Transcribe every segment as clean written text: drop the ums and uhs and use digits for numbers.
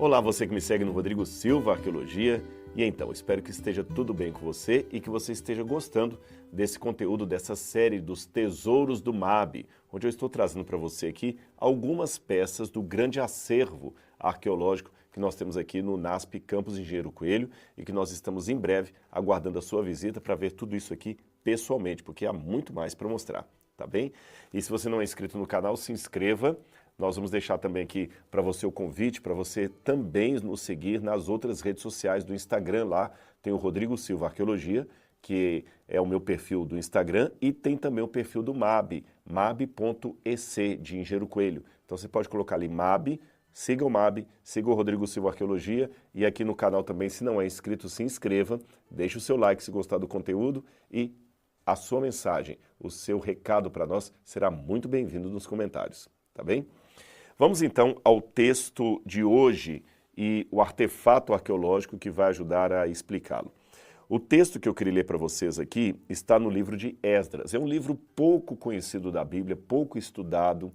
Olá, você que me segue no Rodrigo Silva Arqueologia. E então, espero que esteja tudo bem com você e que você esteja gostando desse conteúdo, dessa série dos Tesouros do MAB, onde eu estou trazendo para você aqui algumas peças do grande acervo arqueológico que nós temos aqui no NASP Campus Engenheiro Coelho e que nós estamos em breve aguardando a sua visita para ver tudo isso aqui pessoalmente, porque há muito mais para mostrar, tá bem? E se você não é inscrito no canal, se inscreva. Nós vamos deixar também aqui para você o convite, para você também nos seguir nas outras redes sociais do Instagram. Lá tem o Rodrigo Silva Arqueologia, que é o meu perfil do Instagram, e tem também o perfil do MAB, mab.ec, de Engenheiro Coelho. Então você pode colocar ali MAB, siga o MAB, siga o Rodrigo Silva Arqueologia, e aqui no canal também, se não é inscrito, se inscreva, deixe o seu like se gostar do conteúdo e a sua mensagem, o seu recado para nós será muito bem-vindo nos comentários, tá bem? Vamos então ao texto de hoje e o artefato arqueológico que vai ajudar a explicá-lo. O texto que eu queria ler para vocês aqui está no livro de Esdras. É um livro pouco conhecido da Bíblia, pouco estudado,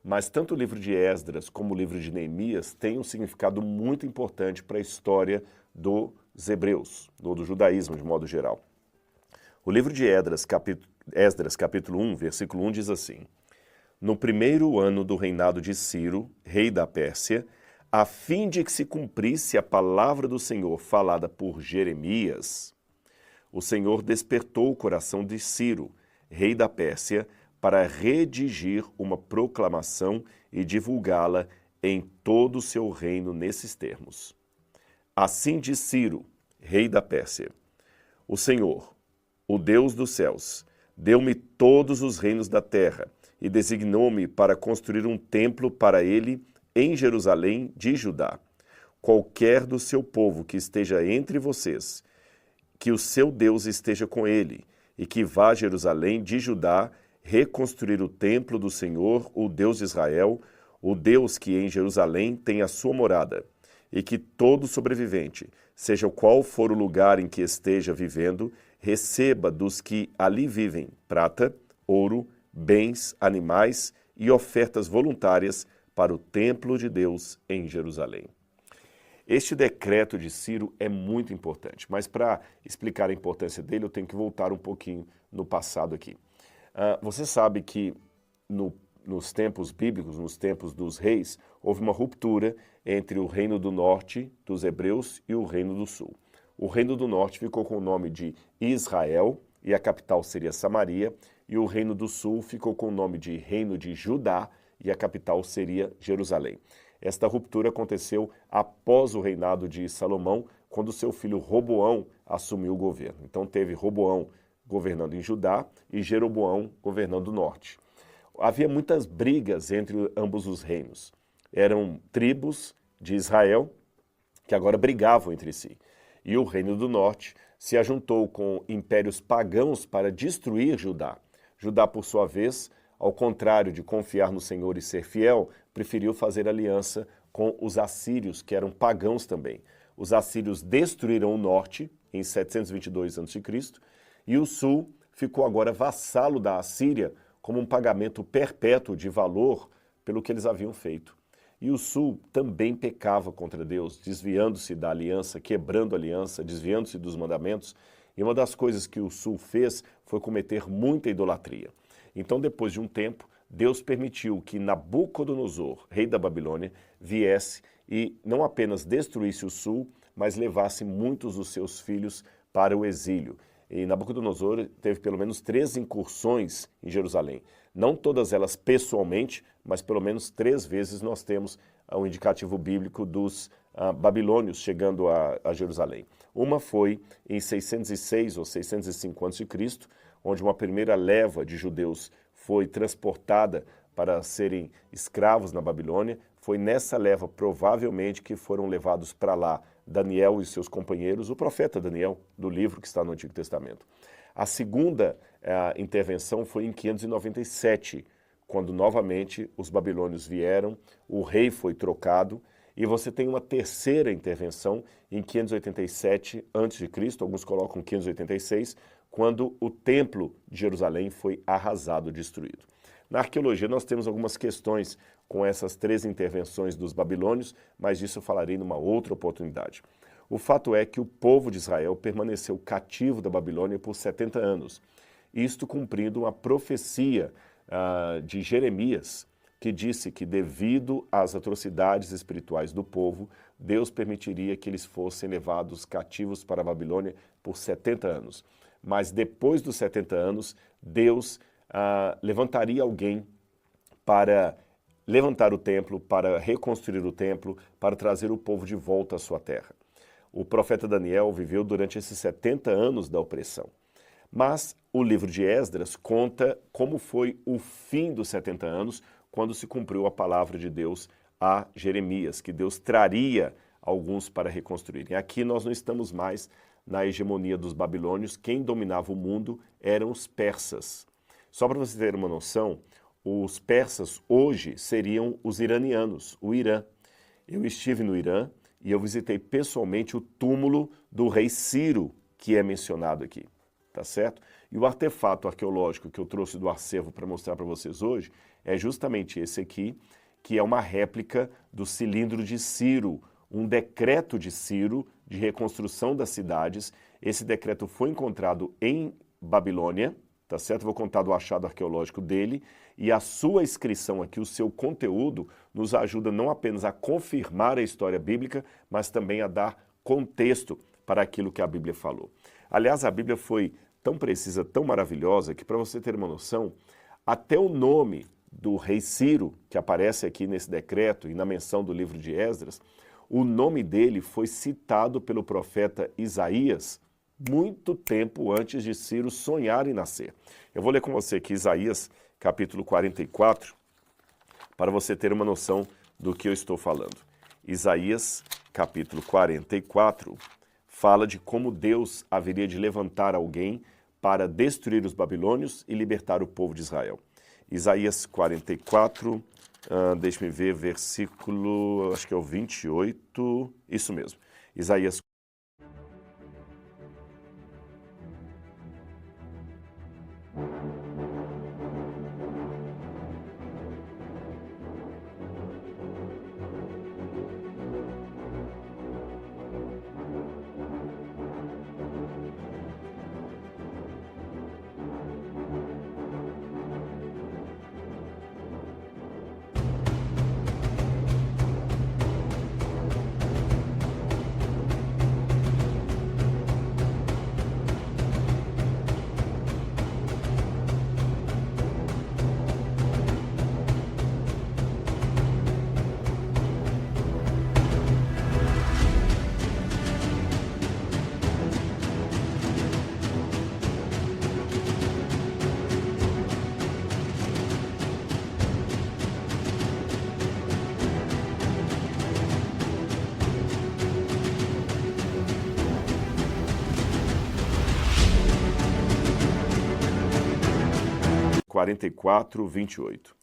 mas tanto o livro de Esdras como o livro de Neemias têm um significado muito importante para a história dos hebreus, do judaísmo de modo geral. O livro de Esdras, capítulo 1, versículo 1 diz assim: No primeiro ano do reinado de Ciro, rei da Pérsia, a fim de que se cumprisse a palavra do Senhor falada por Jeremias, o Senhor despertou o coração de Ciro, rei da Pérsia, para redigir uma proclamação e divulgá-la em todo o seu reino nesses termos. Assim diz Ciro, rei da Pérsia: O Senhor, o Deus dos céus, deu-me todos os reinos da terra, e designou-me para construir um templo para ele em Jerusalém de Judá. Qualquer do seu povo que esteja entre vocês, que o seu Deus esteja com ele, e que vá a Jerusalém de Judá reconstruir o templo do Senhor, o Deus de Israel, o Deus que em Jerusalém tem a sua morada, e que todo sobrevivente, seja qual for o lugar em que esteja vivendo, receba dos que ali vivem prata, ouro, bens, animais e ofertas voluntárias para o templo de Deus em Jerusalém. Este decreto de Ciro é muito importante, mas para explicar a importância dele, eu tenho que voltar um pouquinho no passado aqui. Você sabe que nos tempos bíblicos, nos tempos dos reis, houve uma ruptura entre o reino do norte dos hebreus e o reino do sul. O reino do norte ficou com o nome de Israel e a capital seria Samaria, e o reino do sul ficou com o nome de Reino de Judá e a capital seria Jerusalém. Esta ruptura aconteceu após o reinado de Salomão, quando seu filho Roboão assumiu o governo. Então teve Roboão governando em Judá e Jeroboão governando o norte. Havia muitas brigas entre ambos os reinos. Eram tribos de Israel que agora brigavam entre si. E o reino do norte se ajuntou com impérios pagãos para destruir Judá. Judá, por sua vez, ao contrário de confiar no Senhor e ser fiel, preferiu fazer aliança com os assírios, que eram pagãos também. Os assírios destruíram o norte em 722 a.C. e o sul ficou agora vassalo da Assíria como um pagamento perpétuo de valor pelo que eles haviam feito. E o sul também pecava contra Deus, desviando-se da aliança, quebrando a aliança, desviando-se dos mandamentos. E uma das coisas que o sul fez foi cometer muita idolatria. Então, depois de um tempo, Deus permitiu que Nabucodonosor, rei da Babilônia, viesse e não apenas destruísse o sul, mas levasse muitos dos seus filhos para o exílio. E Nabucodonosor teve pelo menos 3 incursões em Jerusalém. Não todas elas pessoalmente, mas pelo menos 3 vezes nós temos um indicativo bíblico dos babilônios chegando a Jerusalém. Uma foi em 606 ou 605 a.C., onde uma primeira leva de judeus foi transportada para serem escravos na Babilônia. Foi nessa leva, provavelmente, que foram levados para lá Daniel e seus companheiros, o profeta Daniel, do livro que está no Antigo Testamento. A segunda intervenção foi em 597, quando novamente os babilônios vieram, o rei foi trocado, e você tem uma terceira intervenção em 587 a.C., alguns colocam 586, quando o templo de Jerusalém foi arrasado, destruído. Na arqueologia nós temos algumas questões com essas 3 intervenções dos babilônios, mas disso eu falarei numa outra oportunidade. O fato é que o povo de Israel permaneceu cativo da Babilônia por 70 anos, isto cumprindo uma profecia de Jeremias, que disse que devido às atrocidades espirituais do povo, Deus permitiria que eles fossem levados cativos para a Babilônia por 70 anos. Mas depois dos 70 anos, Deus levantaria alguém para levantar o templo, para reconstruir o templo, para trazer o povo de volta à sua terra. O profeta Daniel viveu durante esses 70 anos da opressão. Mas o livro de Esdras conta como foi o fim dos 70 anos, quando se cumpriu a palavra de Deus a Jeremias, que Deus traria alguns para reconstruírem. Aqui nós não estamos mais na hegemonia dos babilônios, quem dominava o mundo eram os persas. Só para você ter uma noção, os persas hoje seriam os iranianos, o Irã. Eu estive no Irã e eu visitei pessoalmente o túmulo do rei Ciro, que é mencionado aqui, tá certo? E o artefato arqueológico que eu trouxe do acervo para mostrar para vocês hoje é justamente esse aqui, que é uma réplica do cilindro de Ciro, um decreto de Ciro de reconstrução das cidades. Esse decreto foi encontrado em Babilônia, tá certo? Vou contar do achado arqueológico dele, e a sua inscrição aqui, o seu conteúdo, nos ajuda não apenas a confirmar a história bíblica, mas também a dar contexto para aquilo que a Bíblia falou. Aliás, a Bíblia foi tão precisa, tão maravilhosa, que para você ter uma noção, até o nome do rei Ciro, que aparece aqui nesse decreto e na menção do livro de Esdras, o nome dele foi citado pelo profeta Isaías muito tempo antes de Ciro sonhar em nascer. Eu vou ler com você aqui Isaías capítulo 44, para você ter uma noção do que eu estou falando. Isaías capítulo 44 fala de como Deus haveria de levantar alguém para destruir os babilônios e libertar o povo de Israel. Isaías 44, deixe-me ver, versículo, acho que é o 28, isso mesmo. Isaías 44, 28.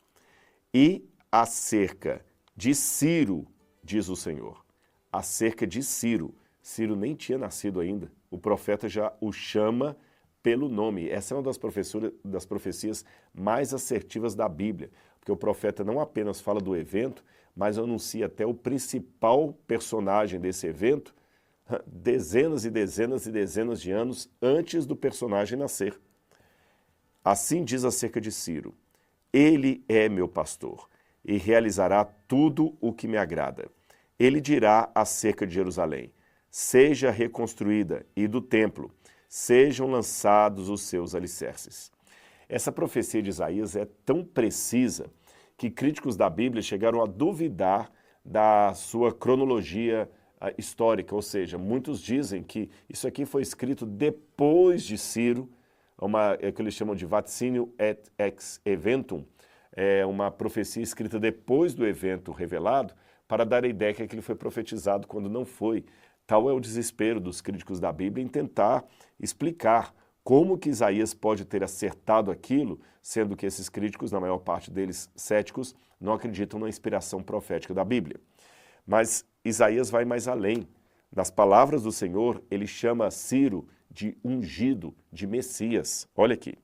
E acerca de Ciro, diz o Senhor, acerca de Ciro, Ciro nem tinha nascido ainda, o profeta já o chama pelo nome. Essa é uma das profecias mais assertivas da Bíblia, porque o profeta não apenas fala do evento, mas anuncia até o principal personagem desse evento, dezenas e dezenas e dezenas de anos antes do personagem nascer. Assim diz acerca de Ciro: ele é meu pastor e realizará tudo o que me agrada. Ele dirá acerca de Jerusalém: seja reconstruída, e do templo sejam lançados os seus alicerces. Essa profecia de Isaías é tão precisa que críticos da Bíblia chegaram a duvidar da sua cronologia histórica, ou seja, muitos dizem que isso aqui foi escrito depois de Ciro, é que eles chamam de vaticínio et ex eventum, é uma profecia escrita depois do evento revelado, para dar a ideia que aquilo foi profetizado quando não foi. Tal é o desespero dos críticos da Bíblia em tentar explicar como que Isaías pode ter acertado aquilo, sendo que esses críticos, na maior parte deles céticos, não acreditam na inspiração profética da Bíblia. Mas Isaías vai mais além. Nas palavras do Senhor, ele chama Ciro de ungido, de Messias. Olha aqui,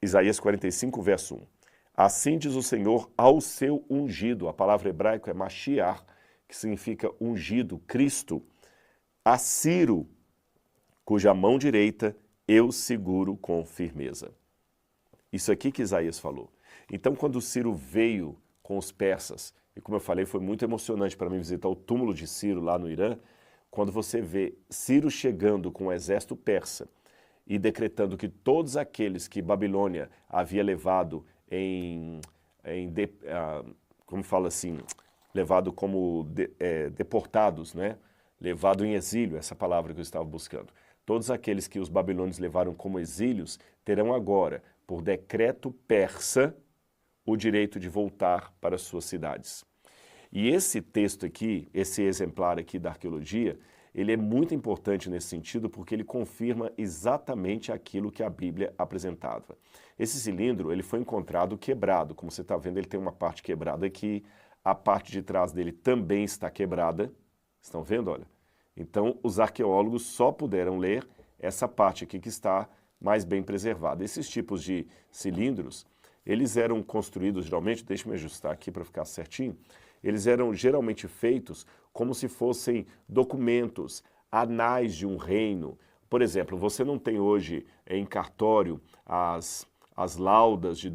Isaías 45, verso 1. Assim diz o Senhor ao seu ungido. A palavra hebraica é Mashiach, que significa ungido, Cristo. A Ciro, cuja mão direita eu seguro com firmeza. Isso aqui que Isaías falou. Então, quando Ciro veio com os persas, e como eu falei, foi muito emocionante para mim visitar o túmulo de Ciro lá no Irã, quando você vê Ciro chegando com o exército persa e decretando que todos aqueles que Babilônia havia levado como fala assim, levado como deportados, né? Levado em exílio, essa palavra que eu estava buscando. Todos aqueles que os babilônios levaram como exílios terão agora, por decreto persa, o direito de voltar para suas cidades. E esse texto aqui, esse exemplar aqui da arqueologia, ele é muito importante nesse sentido porque ele confirma exatamente aquilo que a Bíblia apresentava. Esse cilindro, ele foi encontrado quebrado, como você está vendo, ele tem uma parte quebrada aqui, a parte de trás dele também está quebrada, estão vendo, olha? Então, os arqueólogos só puderam ler essa parte aqui que está mais bem preservada. Esses tipos de cilindros, eles eram construídos geralmente, deixa eu me ajustar aqui para ficar certinho, eles eram geralmente feitos como se fossem documentos, anais de um reino. Por exemplo, você não tem hoje em cartório as laudas de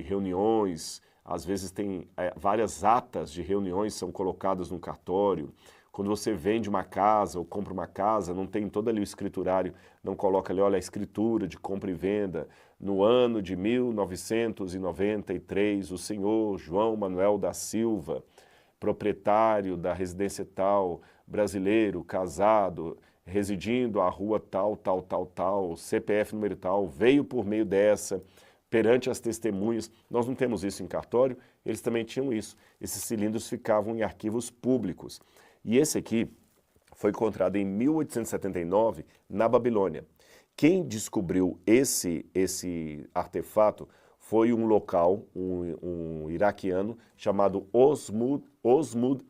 reuniões, às vezes tem várias atas de reuniões são colocadas no cartório. Quando você vende uma casa ou compra uma casa, não tem todo ali o escriturário, não coloca ali, olha, a escritura de compra e venda. No ano de 1993, o senhor João Manuel da Silva, proprietário da residência tal, brasileiro, casado, residindo à rua tal, tal, tal, tal, CPF número tal, veio por meio dessa, perante as testemunhas. Nós não temos isso em cartório, eles também tinham isso. Esses cilindros ficavam em arquivos públicos. E esse aqui foi encontrado em 1879 na Babilônia. Quem descobriu esse artefato foi um local, um iraquiano chamado Osmud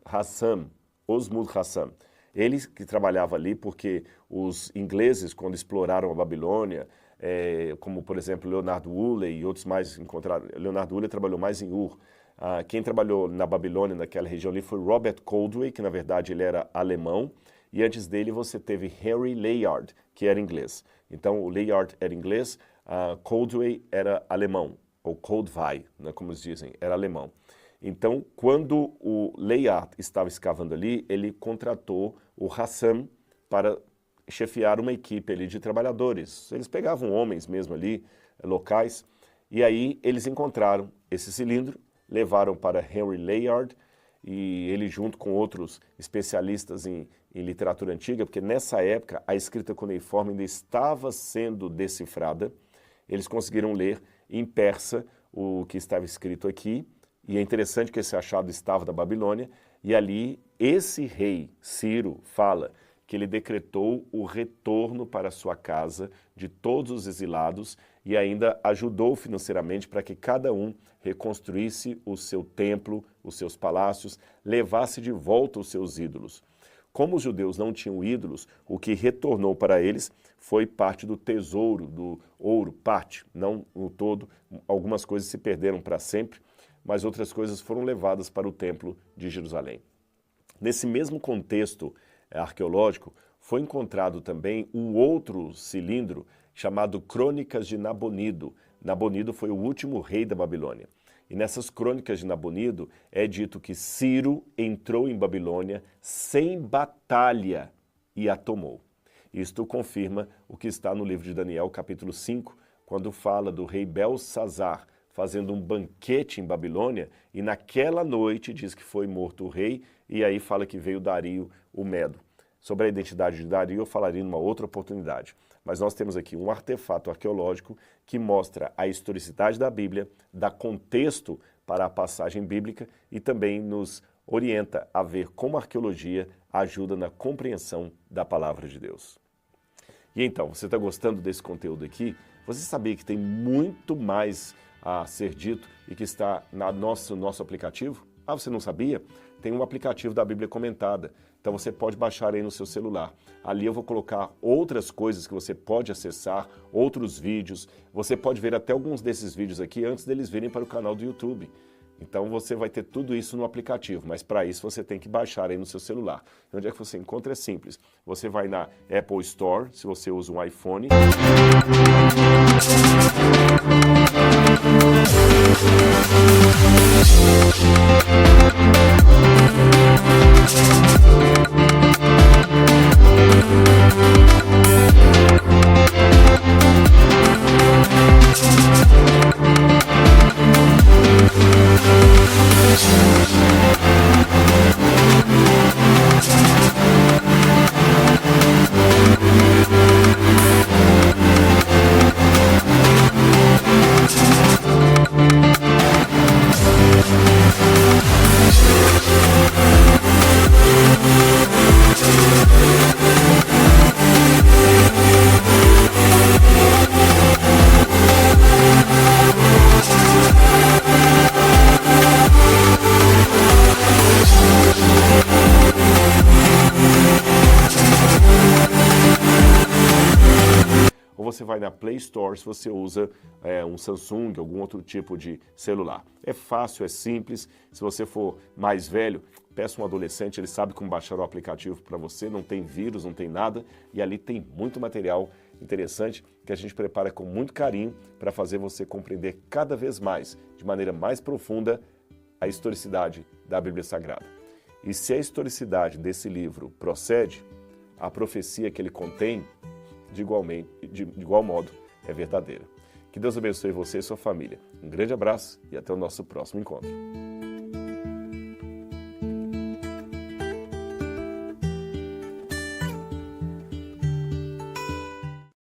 Hassam. Ele que trabalhava ali porque os ingleses, quando exploraram a Babilônia, como por exemplo Leonardo Woolley e outros mais encontraram, Leonardo Woolley trabalhou mais em Ur. Quem trabalhou na Babilônia, naquela região ali, foi Robert Coldway, que na verdade ele era alemão, e antes dele você teve Henry Layard, que era inglês. Então o Layard era inglês, Coldway era alemão, ou Coldway, né, como eles dizem, era alemão. Então, quando o Layard estava escavando ali, ele contratou o Hassam para chefiar uma equipe ali de trabalhadores. Eles pegavam homens mesmo ali, locais, e aí eles encontraram esse cilindro, levaram para Henry Layard, e ele junto com outros especialistas em literatura antiga, porque nessa época a escrita cuneiforme ainda estava sendo decifrada, eles conseguiram ler em persa o que estava escrito aqui, e é interessante que esse achado estava da Babilônia, e ali esse rei, Ciro, fala que ele decretou o retorno para sua casa de todos os exilados e ainda ajudou financeiramente para que cada um reconstruísse o seu templo, os seus palácios, levasse de volta os seus ídolos. Como os judeus não tinham ídolos, o que retornou para eles foi parte do tesouro, do ouro, parte, não no todo. Algumas coisas se perderam para sempre, mas outras coisas foram levadas para o templo de Jerusalém. Nesse mesmo contexto arqueológico, foi encontrado também um outro cilindro chamado Crônicas de Nabonido. Nabonido foi o último rei da Babilônia. E nessas crônicas de Nabonido é dito que Ciro entrou em Babilônia sem batalha e a tomou. Isto confirma o que está no livro de Daniel, capítulo 5, quando fala do rei Belsazar fazendo um banquete em Babilônia, e naquela noite diz que foi morto o rei, e aí fala que veio Dario o Medo. Sobre a identidade de Dario eu falaria numa outra oportunidade. Mas nós temos aqui um artefato arqueológico que mostra a historicidade da Bíblia, dá contexto para a passagem bíblica e também nos orienta a ver como a arqueologia ajuda na compreensão da palavra de Deus. E então, você está gostando desse conteúdo aqui? Você sabia que tem muito mais a ser dito e que está no nosso aplicativo? Ah, você não sabia? Tem um aplicativo da Bíblia Comentada. Então você pode baixar aí no seu celular. Ali eu vou colocar outras coisas que você pode acessar, outros vídeos. Você pode ver até alguns desses vídeos aqui antes deles virem para o canal do YouTube. Então você vai ter tudo isso no aplicativo, mas para isso você tem que baixar aí no seu celular. Onde é que você encontra? É simples. Você vai na Apple Store, se você usa um iPhone. Ou você vai na Play Store se você usa um Samsung, algum outro tipo de celular. É fácil, é simples. Se você for mais velho, peça um adolescente, ele sabe como baixar o aplicativo para você, não tem vírus, não tem nada, e ali tem muito material interessante que a gente prepara com muito carinho para fazer você compreender cada vez mais, de maneira mais profunda, a historicidade da Bíblia Sagrada. E se a historicidade desse livro procede, a profecia que ele contém, de igual modo, é verdadeira. Que Deus abençoe você e sua família. Um grande abraço e até o nosso próximo encontro.